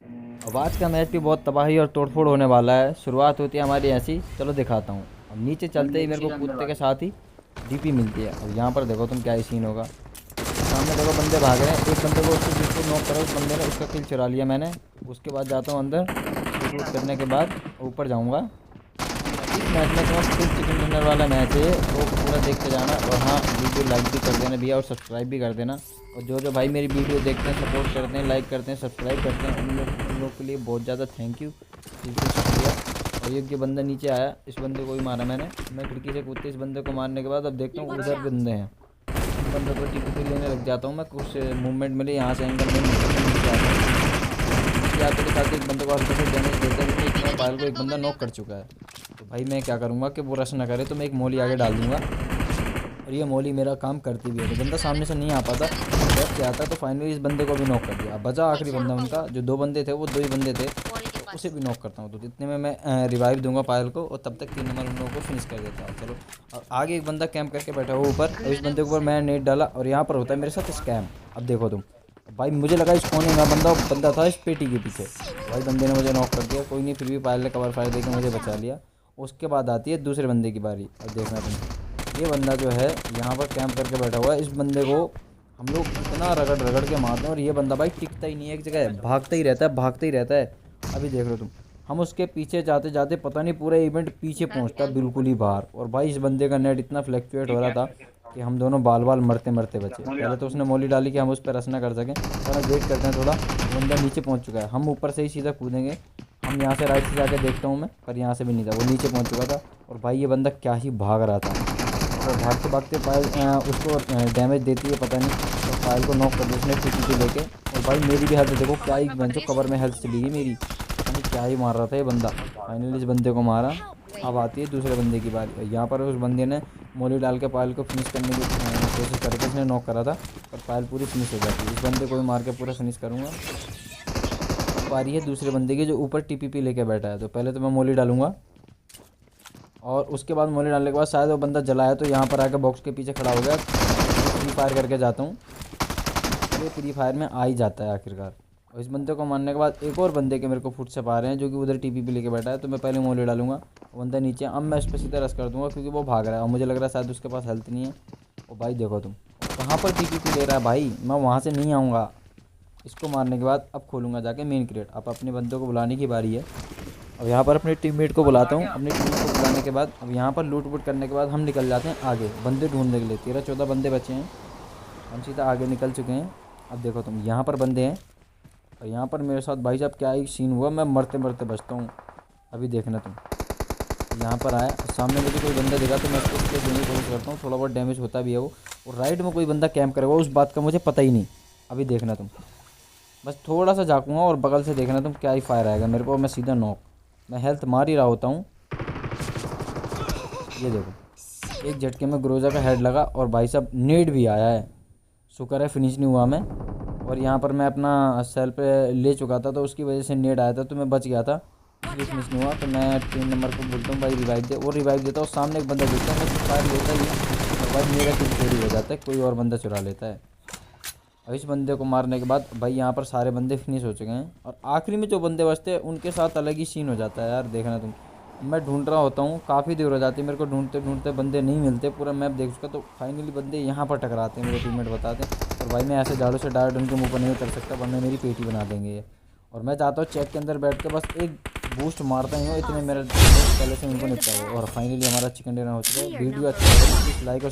अब आज का मैच भी बहुत तबाही और तोड़फोड़ होने वाला है। शुरुआत होती है हमारी ऐसी, चलो दिखाता हूँ। अब नीचे चलते ही मेरे को कूदते के साथ ही डीपी मिलती है। अब यहाँ पर देखो तुम क्या ही सीन होगा। सामने देखो बंदे भाग रहे हैं, एक बंदे को उसको बिल्कुल नॉक करा, उस बंदे ने उसका किल चुरा लिया मैंने। उसके बाद जाता हूँ अंदर, लूट वूट करने के बाद ऊपर जाऊँगा। इस मैच में तुम्हें फुल चिकन डिनर वाला मैच है, तो पूरा देख के जाना। और हाँ, वीडियो लाइक भी कर देना भैया और सब्सक्राइब भी कर देना। और जो जो भाई मेरी वीडियो देखते हैं, सपोर्ट करते हैं, लाइक करते हैं, सब्सक्राइब करते हैं, उन लोग के लिए बहुत ज़्यादा थैंक यू, बिल्कुल शुक्रिया। और ये बंदा नीचे आया, इस बंदे को ही मारा मैंने। मैं खिड़की से कूदते इस बंदे को मारने के बाद अब देखता हूँ उधर बंदे हैं। उन बंदों को टिकट लेने लग जाता हूँ मैं। कुछ मूवमेंट मिले यहाँ से एंगल में नीचे आता हूँ। नीचे आते के साथ एक बंदे को हल्का से डैमेज देता है, क्योंकि एक पायल को एक बंदा नॉक कर चुका है। तो भाई मैं क्या करूँगा कि वो रश ना करे, तो मैं एक मोली आगे डाल दूँगा। और ये मोली मेरा काम करती भी है। तो बंदा सामने से नहीं आ पाता, बैठ के आता, तो फाइनली इस बंदे को भी नॉक कर दिया। अब बचा आखिरी बंदा उनका, जो दो बंदे थे वो दो ही बंदे थे, तो उसे भी नॉक करता हूँ। तो इतने में मैं रिवाइव दूंगा पायल को, और तब तक 3 नंबर उन लोगों को फिनिश कर देता हूँ। चलो, और आगे एक बंदा कैंप करके बैठा हुआ ऊपर, और इस बंदे के ऊपर मैं नेट डाला, और यहाँ पर होता है मेरे साथ स्कैम। अब देखो तुम, भाई मुझे लगा इस कोने में बंदा था इस पेटी के पीछे। भाई बंदे ने मुझे नॉक कर दिया, कोई नहीं, फिर भी पायल ने कवर फायर देकर मुझे बचा लिया। उसके बाद आती है दूसरे बंदे की बारी। अब देखना तुम, ये बंदा जो है यहाँ पर कैंप करके बैठा हुआ है। इस बंदे को हम लोग इतना रगड़ रगड़ के मारते हैं, और ये बंदा भाई टिकता ही नहीं है एक जगह, भागता ही रहता है, भागता ही रहता है। अभी देख लो तुम, हम उसके पीछे जाते जाते पता नहीं पूरा इवेंट पीछे पहुंचता बिल्कुल ही बाहर। और भाई इस बंदे का नेट इतना फ्लैक्चुएट हो रहा था कि हम दोनों बाल बाल मरते मरते बचे। पहले तो उसने मोली डाली कि हम उस पर रस ना कर सकें, पर वेट करते हैं थोड़ा। बंदा नीचे पहुंच चुका है, हम ऊपर से ही सीधा कूदेंगे। हम यहाँ से राइट से जाके देखता हूँ मैं, पर यहाँ से भी नहीं था, वो नीचे पहुँच चुका था। और भाई ये बंदा क्या ही भाग रहा था, और भागते भागते पायल उसको डैमेज देती है पता नहीं, तो पायल को नॉक कर दिया उसने टीटी लेके। और भाई मेरी भी हेल्थ देखो, क्या ही बंचो कवर में हेल्थ चली गई मेरी, पता नहीं क्या ही मार रहा था ये बंदा। फाइनली इस बंदे को मारा। अब आती है दूसरे बंदे की बारी। यहाँ पर उस बंदे ने मोली डाल के पायल को फिनिश करने की कोशिश करके उसने नॉक करा था, और पायल पूरी फिनिश हो जाती है। इस बंदे को भी मार के पूरा फिनिश करूँगा। बारी है दूसरे बंदे की, जो ऊपर टीपीपी लेके बैठा है। तो पहले तो मैं मोली डालूंगा, और उसके बाद मोली डालने के बाद शायद वो बंदा जलाया, तो यहाँ पर आकर बॉक्स के पीछे खड़ा हो गया। फ्री फायर करके जाता हूँ, और ये फ्री फायर में आ ही जाता है आखिरकार। और इस बंदे को मारने के बाद एक और बंदे के मेरे को फुट से पा रहे हैं, जो कि उधर टीपी पे लेके बैठा है। तो मैं पहले मोली डालूंगा, वो बंदा नीचे। अब मैं उस पर सीधा रस कर दूंगा, क्योंकि वो भाग रहा है, और मुझे लग रहा है शायद उसके पास हेल्थ नहीं है। और भाई देखो तुम, कहाँ पर टीपी ले रहा है भाई, मैं वहाँ से नहीं आऊँगा। इसको मारने के बाद अब खोलूँगा जाके मेन क्रेट। अब अपने बंदों को बुलाने की बारी है। अब यहाँ पर अपने टीममेट को बुलाता हूँ। अपनी टीममेट को बुलाने के बाद अब यहाँ पर लूट वूट करने के बाद हम निकल जाते हैं आगे बंदे ढूंढने के लिए। 13-14 बंदे बचे हैं, हम सीधा आगे निकल चुके हैं। अब देखो तुम, यहाँ पर बंदे हैं, और यहाँ पर मेरे साथ भाई साहब क्या ही सीन हुआ, मैं मरते मरते बचता हूँ। अभी देखना तुम, यहाँ पर आया सामने मुझे कोई बंदा दिखा, तो मैं उसको उसके देने की कोशिश करता हूँ, थोड़ा बहुत डैमेज होता भी है वो। और राइट में कोई बंदा कैंप करेगा, उस बात का मुझे पता ही नहीं। अभी देखना तुम, बस थोड़ा सा झाँकूँगा, और बगल से देखना तुम क्या ही फायर आएगा मेरे को, मैं सीधा नॉक। मैं हेल्थ मार ही रहा होता हूँ। ये देखो, एक झटके में ग्रोजा का हेड लगा, और भाई साहब नेट भी आया है। शुक्र है फिनिश नहीं हुआ मैं। और यहाँ पर मैं अपना सेल पे ले चुका था, तो उसकी वजह से नेट आया था, तो मैं बच गया था, इसलिए फिनिश नहीं हुआ। तो मैं 3 नंबर को बोलता हूँ भाई रिवाइव दे, वो रिवाइव देता है। और सामने एक बंदा देखता है, मैं फायर लेता ही है, और भाई मेरा किल चोरी हो जाता है, कोई और बंदा चुरा लेता है। और इस बंदे को मारने के बाद भाई यहाँ पर सारे बंदे फिनिश हो चुके हैं, और आखिरी में जो बंदे बचते हैं उनके साथ अलग ही सीन हो जाता है यार। देखना तुम, मैं ढूंढ रहा होता हूँ, काफ़ी देर हो जाती है मेरे को ढूंढते ढूंढते, बंदे नहीं मिलते, पूरा मैप देख चुका। तो फाइनली बंदे यहाँ पर टकराते हैं, मेरे टीममेट बताते हैं। और भाई मैं ऐसे झाड़ू से डायरेक्ट उनके मुँह पर नहीं उतर सकता, वरना मेरी पेटी बना देंगे ये। और मैं चाहता हूँ चेक के अंदर बैठ के बस एक बूस्ट मारता ही हूँ, इतने मेरे पहले से उनको निपटा है। और फाइनली हमारा चिकन डिनर हो चुका है। वीडियो अच्छा लगे तो लाइक और